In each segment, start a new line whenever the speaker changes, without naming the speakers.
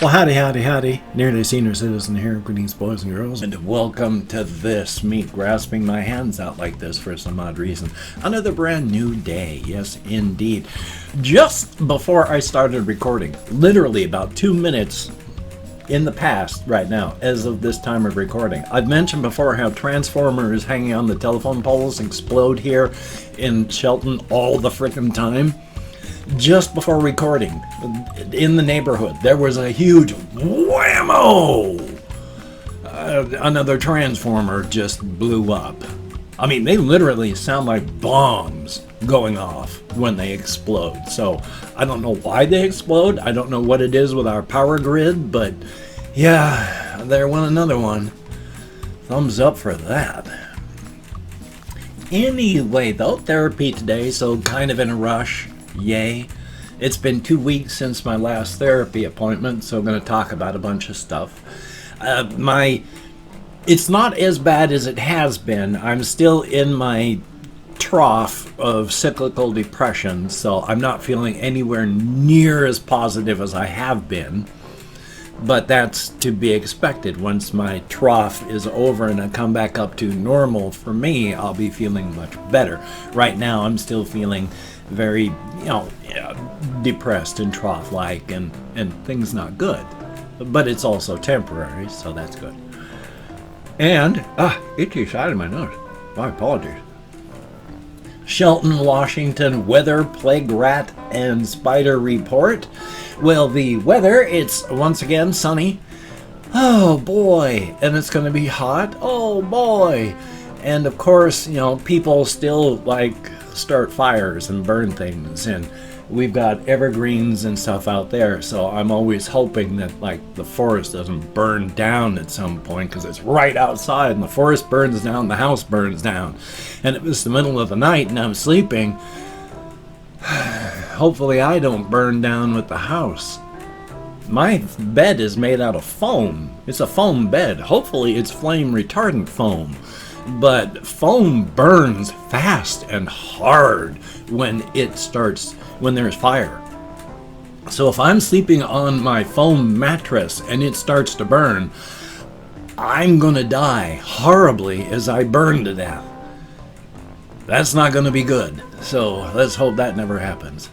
Well, howdy, nearly senior citizen here, greetings boys and girls, and welcome to this, me grasping my hands out like this for some odd reason. Another brand new day, yes indeed. Just before I started recording, literally about 2 minutes in the past right now, as of this time of recording, I've mentioned before how transformers hanging on the telephone poles explode here in Shelton all the frickin' time. Just before recording, in the neighborhood, there was a huge whammo! Another transformer just blew up. I mean, they literally sound like bombs going off when they explode. So, I don't know why they explode. I don't know what it is with our power grid, but yeah, there went another one. Thumbs up for that. Anyway, though, therapy today, so kind of in a rush. Yay. It's been 2 weeks since my last therapy appointment, so I'm going to talk about a bunch of stuff. It's not as bad as it has been. I'm still in my trough of cyclical depression, so I'm not feeling anywhere near as positive as I have been. But that's to be expected. Once my trough is over and I come back up to normal, for me, I'll be feeling much better. Right now, I'm still feeling very, depressed and trough-like and things not good. But it's also temporary, so that's good. And, itchy side of my nose. My apologies. Shelton, Washington weather, plague rat, and spider report. Well, the weather, it's once again sunny. Oh boy, and it's going to be hot. Oh boy. And of course, people still start fires and burn things, and we've got evergreens and stuff out there, so I'm always hoping that the forest doesn't burn down at some point, because it's right outside and the forest burns down, the house burns down, and it was the middle of the night and I'm sleeping. Hopefully I don't burn down with the house. My bed is made out of foam. It's a foam bed. Hopefully it's flame retardant foam. But foam burns fast and hard when there's fire. So if I'm sleeping on my foam mattress and it starts to burn, I'm gonna die horribly as I burn to death. That's not gonna be good. So let's hope that never happens.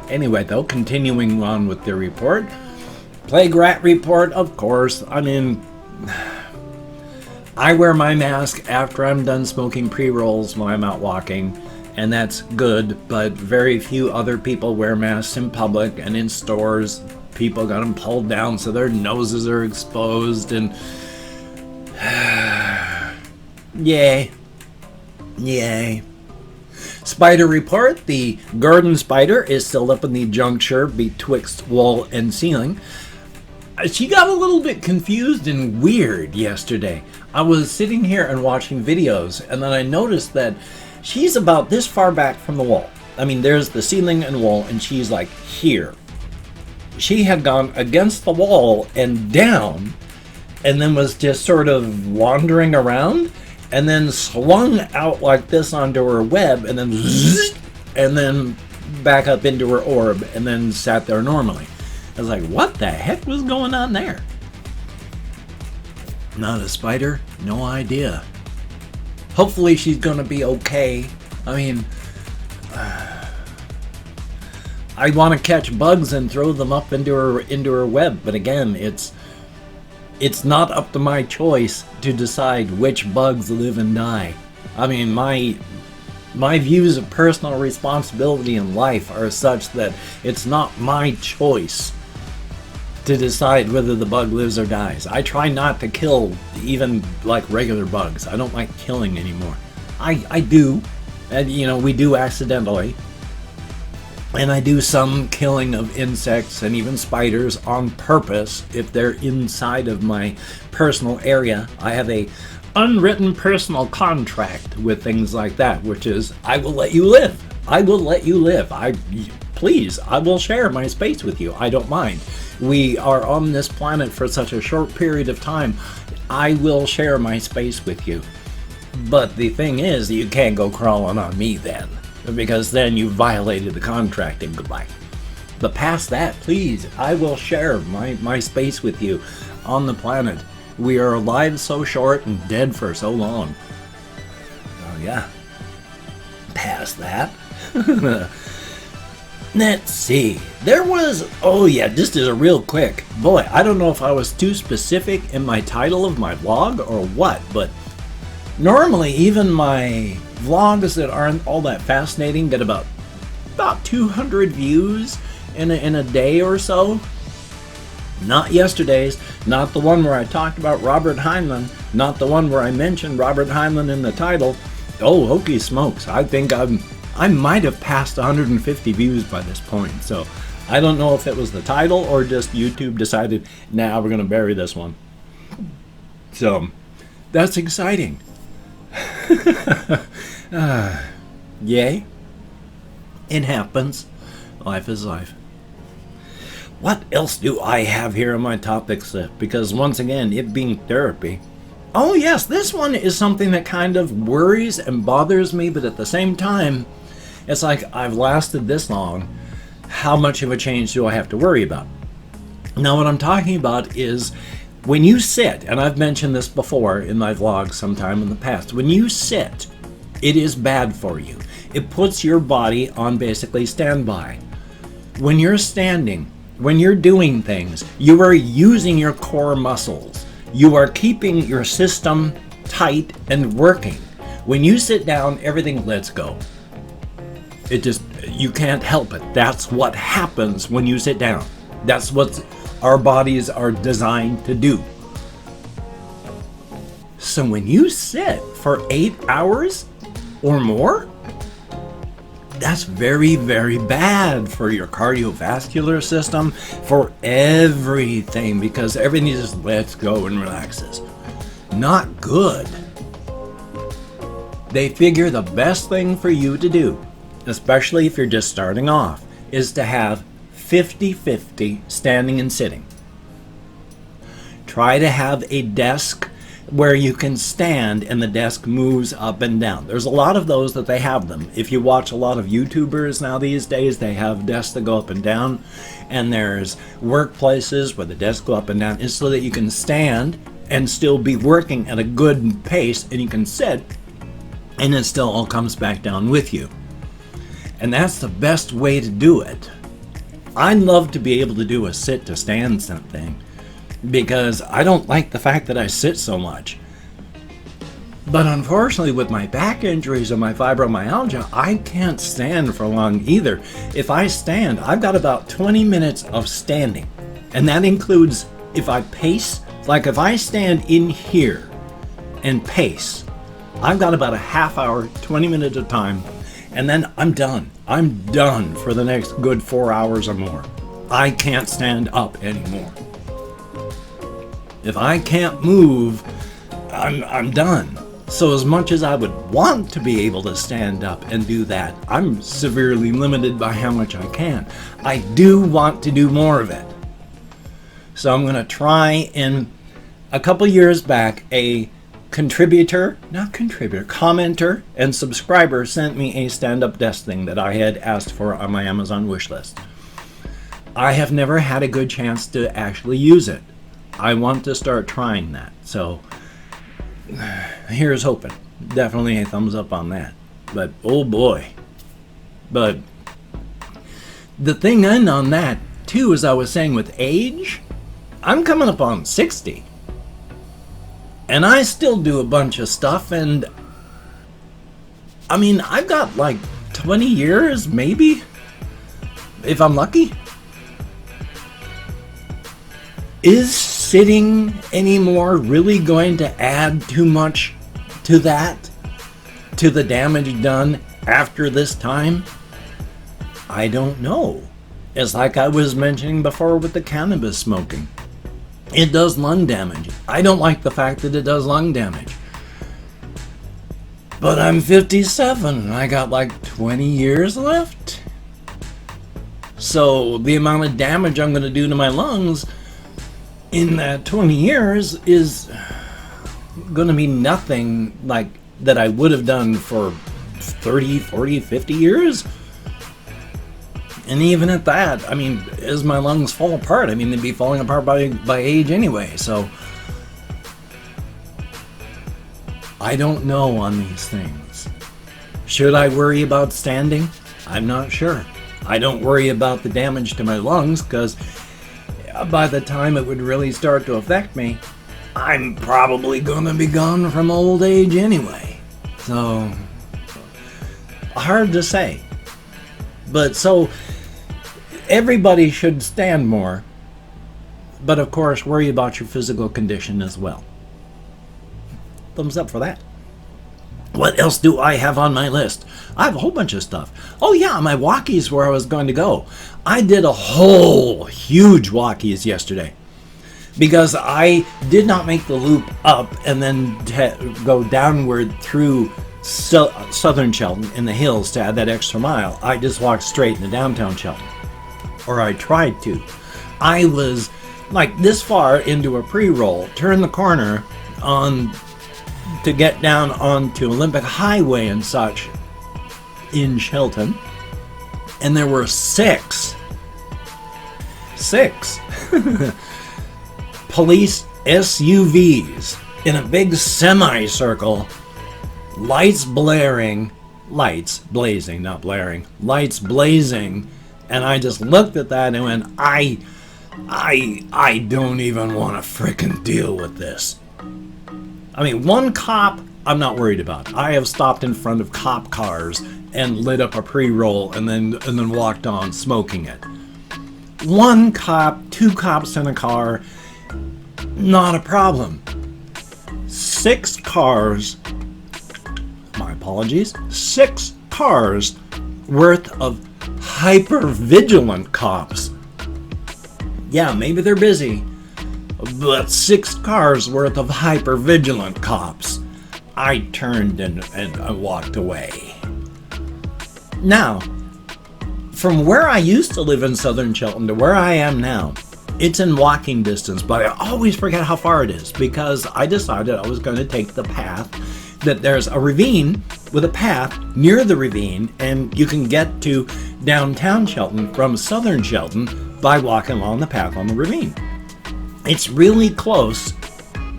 Anyway, though, continuing on with the report. Plague rat report, of course. I wear my mask after I'm done smoking pre-rolls when I'm out walking, and that's good, but very few other people wear masks in public and in stores. People got them pulled down so their noses are exposed, and yay. Spider report. The garden spider is still up in the juncture betwixt wall and ceiling. She got a little bit confused and weird yesterday. I was sitting here and watching videos, and then I noticed that she's about this far back from the wall. There's the ceiling and wall, and she's here. She had gone against the wall and down, and then was just sort of wandering around, and then swung out like this onto her web, and then zzz, and then back up into her orb, and then sat there normally. I was like, what the heck was going on there? Not a spider? No idea. Hopefully she's gonna be okay. I want to catch bugs and throw them up into her web, but again, it's not up to my choice to decide which bugs live and die. My views of personal responsibility in life are such that it's not my choice to decide whether the bug lives or dies. I try not to kill even regular bugs. I don't like killing anymore. I do, and we do accidentally. And I do some killing of insects and even spiders on purpose if they're inside of my personal area. I have a unwritten personal contract with things like that, which is, I will let you live. I will let you live. Please, I will share my space with you. I don't mind. We are on this planet for such a short period of time. I will share my space with you. But the thing is, you can't go crawling on me then, because then you violated the contract and goodbye. But past that, please, I will share my space with you on the planet. We are alive so short and dead for so long. Oh yeah. Past that. Let's see. There was, oh yeah, just as a real quick. Boy, I don't know if I was too specific in my title of my vlog or what, but normally even my vlogs that aren't all that fascinating get about 200 views in a day or so. Not yesterday's, not the one where I talked about Robert Heinlein, not the one where I mentioned Robert Heinlein in the title. Oh, hokey smokes, I think I might have passed 150 views by this point, so I don't know if it was the title or just YouTube decided, nah, we're gonna bury this one. So, that's exciting. Yay. It happens. Life is life. What else do I have here on my topics list? Because once again, it being therapy. Oh yes, this one is something that kind of worries and bothers me, but at the same time, it's like I've lasted this long. How much of a change do I have to worry about? Now what I'm talking about is when you sit, and I've mentioned this before in my vlogs sometime in the past, when you sit, it is bad for you. It puts your body on basically standby. When you're standing, when you're doing things, you are using your core muscles. You are keeping your system tight and working. When you sit down, everything lets go. It just, you can't help it. That's what happens when you sit down. That's what our bodies are designed to do. So when you sit for 8 hours or more, that's very, very bad for your cardiovascular system, for everything, because everything just lets go and relaxes. Not good. They figure the best thing for you to do, especially if you're just starting off, is to have 50-50 standing and sitting. Try to have a desk where you can stand and the desk moves up and down. There's a lot of those that they have them. If you watch a lot of YouTubers now these days, they have desks that go up and down, and there's workplaces where the desks go up and down. It's so that you can stand and still be working at a good pace, and you can sit and it still all comes back down with you. And that's the best way to do it. I'd love to be able to do a sit to stand something, because I don't like the fact that I sit so much. But unfortunately, with my back injuries and my fibromyalgia, I can't stand for long either. If I stand, I've got about 20 minutes of standing. And that includes if I pace, like if I stand in here and pace, I've got about a half hour, 20 minutes of time, and then I'm done. I'm done for the next good 4 hours or more. I can't stand up anymore. If I can't move, I'm done. So as much as I would want to be able to stand up and do that, I'm severely limited by how much I can. I do want to do more of it. So I'm going to try. In a couple years back, a commenter and subscriber sent me a stand-up desk thing that I had asked for on my Amazon wish list. I have never had a good chance to actually use it. I want to start trying that, so here's hoping. Definitely a thumbs up on that. But oh boy. But the thing on that too, as I was saying, with age, I'm coming up on 60. And I still do a bunch of stuff, and I mean, I've got like 20 years, maybe, if I'm lucky. Is sitting anymore really going to add too much to that? To the damage done after this time? I don't know. It's like I was mentioning before with the cannabis smoking. It does lung damage. I don't like the fact that it does lung damage. But I'm 57 and I got like 20 years left. So the amount of damage I'm going to do to my lungs in that 20 years is going to be nothing like that I would have done for 30, 40, 50 years. And even at that, I mean, as my lungs fall apart, I mean, they'd be falling apart by age anyway, so I don't know on these things. Should I worry about standing? I'm not sure. I don't worry about the damage to my lungs, because by the time it would really start to affect me, I'm probably gonna be gone from old age anyway. So, hard to say. But so, everybody should stand more, but of course worry about your physical condition as well. Thumbs up for that. What else do I have on my list? I have a whole bunch of stuff. Oh yeah, my walkies where I was going to go. I did a whole huge walkies yesterday because I did not make the loop up and then go downward through southern Shelton in the hills to add that extra mile. I just walked straight into downtown Shelton. Or I tried to. I was like this far into a pre-roll, turned the corner on to get down onto Olympic Highway and such in Shelton, and there were six police SUVs in a big semicircle, lights blazing, and I just looked at that and went, I don't even want to frickin' deal with this. I mean, one cop, I'm not worried about. I have stopped in front of cop cars and lit up a pre-roll and then walked on smoking it. One cop, two cops in a car, not a problem. 6 cars, my apologies, 6 cars worth of hyper-vigilant cops. Yeah, maybe they're busy, but 6 cars worth of hyper-vigilant cops. I turned and walked away. Now, from where I used to live in southern Shelton to where I am now, it's in walking distance, but I always forget how far it is because I decided I was going to take the path that there's a ravine with a path near the ravine, and you can get to downtown Shelton from southern Shelton by walking along the path on the ravine. It's really close,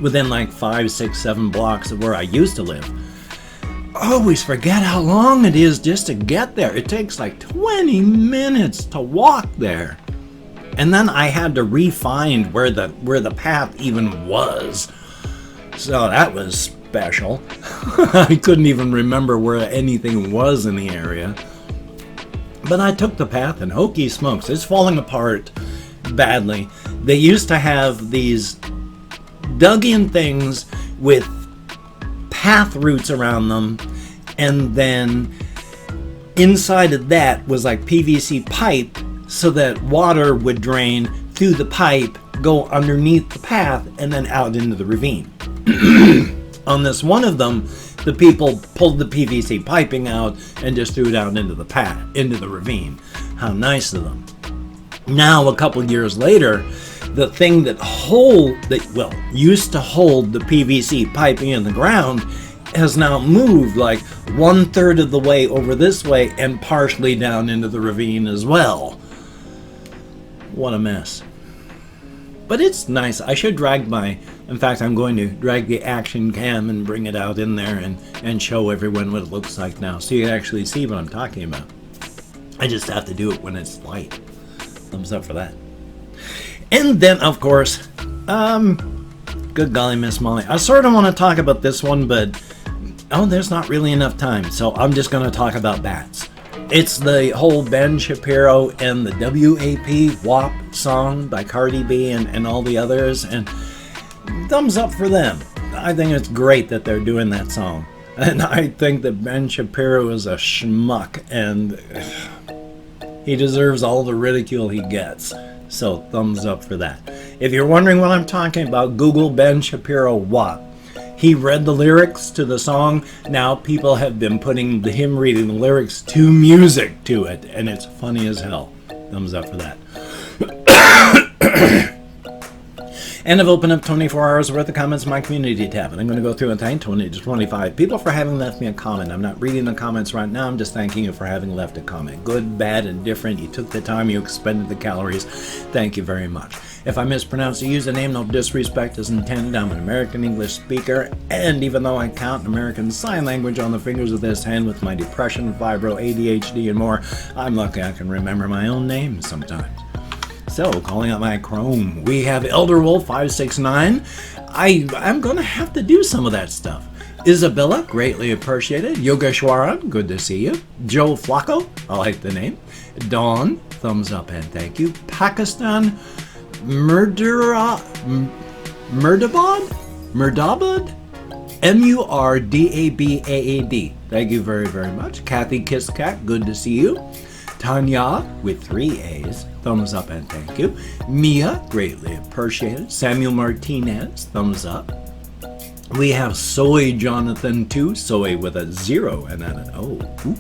within like 5, 6, 7 blocks of where I used to live. I always forget how long it is just to get there. It takes like 20 minutes to walk there. And then I had to re-find where the path even was. So that was special. I couldn't even remember where anything was in the area. But I took the path, and hokey smokes, it's falling apart badly. They used to have these dug-in things with path routes around them, and then inside of that was like PVC pipe so that water would drain through the pipe, go underneath the path, and then out into the ravine. On this one of them, the people pulled the PVC piping out and just threw it out into the path, into the ravine. How nice of them. Now, a couple years later, the thing that used to hold the PVC piping in the ground has now moved like 1/3 of the way over this way and partially down into the ravine as well. What a mess. But it's nice. I should drag in fact, I'm going to drag the action cam and bring it out in there and show everyone what it looks like now, so you can actually see what I'm talking about. I just have to do it when it's light. Thumbs up for that. And then, of course, good golly, Miss Molly. I sort of want to talk about this one, but there's not really enough time, so I'm just going to talk about bats. It's the whole Ben Shapiro and the WAP WAP song by Cardi B and all the others, and thumbs up for them. I think it's great that they're doing that song. And I think that Ben Shapiro is a schmuck, and he deserves all the ridicule he gets. So thumbs up for that. If you're wondering what I'm talking about, Google Ben Shapiro WAP. He read the lyrics to the song. Now people have been putting him reading the lyrics to music to it, and it's funny as hell. Thumbs up for that. And I've opened up 24 hours worth of comments in my community tab, and I'm going to go through and thank 20 to 25 people for having left me a comment. I'm not reading the comments right now, I'm just thanking you for having left a comment. Good, bad, and different. You took the time, you expended the calories. Thank you very much. If I mispronounce the username, no disrespect is intended. I'm an American English speaker, and even though I count American Sign Language on the fingers of this hand with my depression, fibro, ADHD, and more, I'm lucky I can remember my own name sometimes. So, calling out my Chrome, we have Elderwolf569. I'm going to have to do some of that stuff. Isabella, greatly appreciated. Yogeshwaran, good to see you. Joe Flacco, I like the name. Dawn, thumbs up and thank you. Pakistan, Murdabad? Murdabaad? Thank you very, very much. Kathy Kisscat, good to see you. Tanya, with 3 A's, thumbs up and thank you. Mia, greatly appreciated. Samuel Martinez, thumbs up. We have Soy Jonathan 2, Soy with a 0 and then an O. Ooh.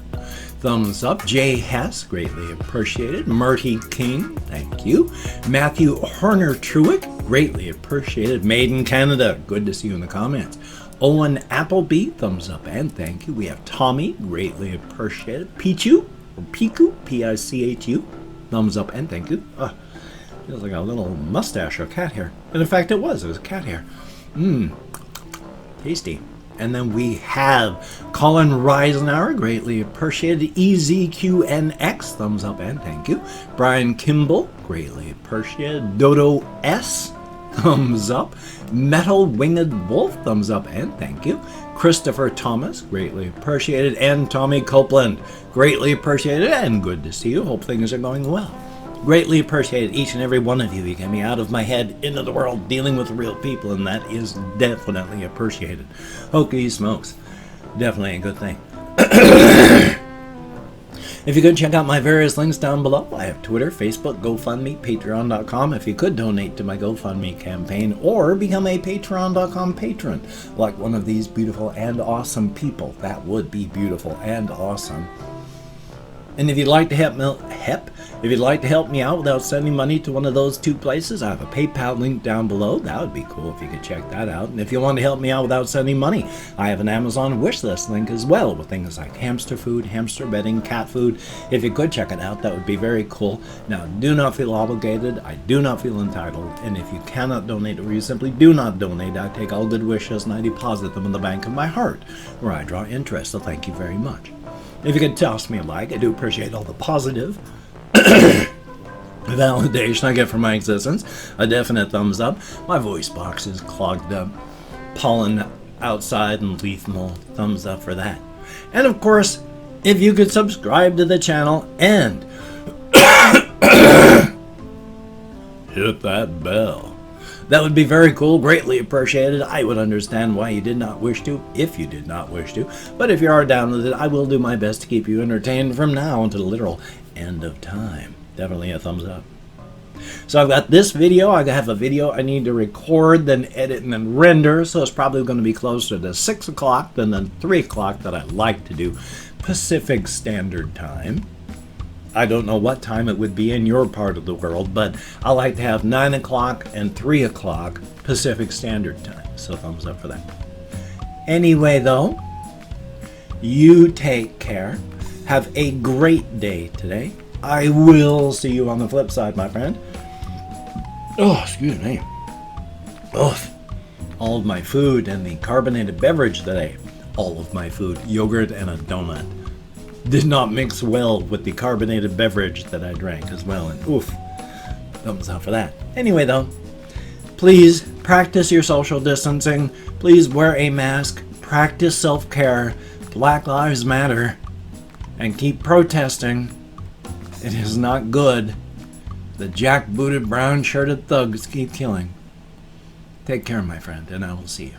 Thumbs up. Jay Hess, greatly appreciated. Marty King, thank you. Matthew Horner Truick, greatly appreciated. Made in Canada, good to see you in the comments. Owen Appleby, thumbs up and thank you. We have Tommy, greatly appreciated. Pichu, or Piku, P-I-C-H-U, thumbs up and thank you. Feels like a little mustache or cat hair. And in fact, it was a cat hair. Tasty. And then we have Colin Reisenauer, greatly appreciated. EZQNX, thumbs up and thank you. Brian Kimball, greatly appreciated. Dodo S, thumbs up. Metal Winged Wolf, thumbs up and thank you. Christopher Thomas, greatly appreciated. And Tommy Copeland, greatly appreciated and good to see you. Hope things are going well. Greatly appreciated each and every one of you. You get me out of my head into the world dealing with real people, and that is definitely appreciated. Hokey smokes. Definitely a good thing. If you could check out my various links down below, I have Twitter, Facebook, GoFundMe, Patreon.com. If you could donate to my GoFundMe campaign or become a Patreon.com patron, like one of these beautiful and awesome people, that would be beautiful and awesome. And if you'd like to help me out without sending money to one of those two places, I have a PayPal link down below. That would be cool if you could check that out. And if you want to help me out without sending money, I have an Amazon wishlist link as well with things like hamster food, hamster bedding, cat food. If you could check it out, that would be very cool. Now, do not feel obligated. I do not feel entitled. And if you cannot donate or you simply do not donate, I take all good wishes and I deposit them in the bank of my heart, where I draw interest. So thank you very much. If you could toss me a like, I do appreciate all the positive validation I get from my existence. A definite thumbs up. My voice box is clogged up. Pollen outside and lethal. Thumbs up for that. And of course, if you could subscribe to the channel and hit that bell. That would be very cool, greatly appreciated. I would understand why you did not wish to, if you did not wish to. But if you are down with it, I will do my best to keep you entertained from now until the literal end of time. Definitely a thumbs up. So I've got this video. I have a video I need to record, then edit, and then render. So it's probably going to be closer to 6 o'clock than the 3 o'clock that I like to do Pacific Standard Time. I don't know what time it would be in your part of the world, but I like to have 9 o'clock and 3 o'clock Pacific Standard Time. So thumbs up for that. Anyway, though, you take care. Have a great day today. I will see you on the flip side, my friend. Oh, excuse me. Oh, all of my food and the carbonated beverage today. All of my food, yogurt and a donut, did not mix well with the carbonated beverage that I drank as well. And oof, thumbs up for that. Anyway, though, please practice your social distancing. Please wear a mask. Practice self-care. Black Lives Matter. And keep protesting. It is not good. The jackbooted, brown-shirted thugs keep killing. Take care, my friend, and I will see you.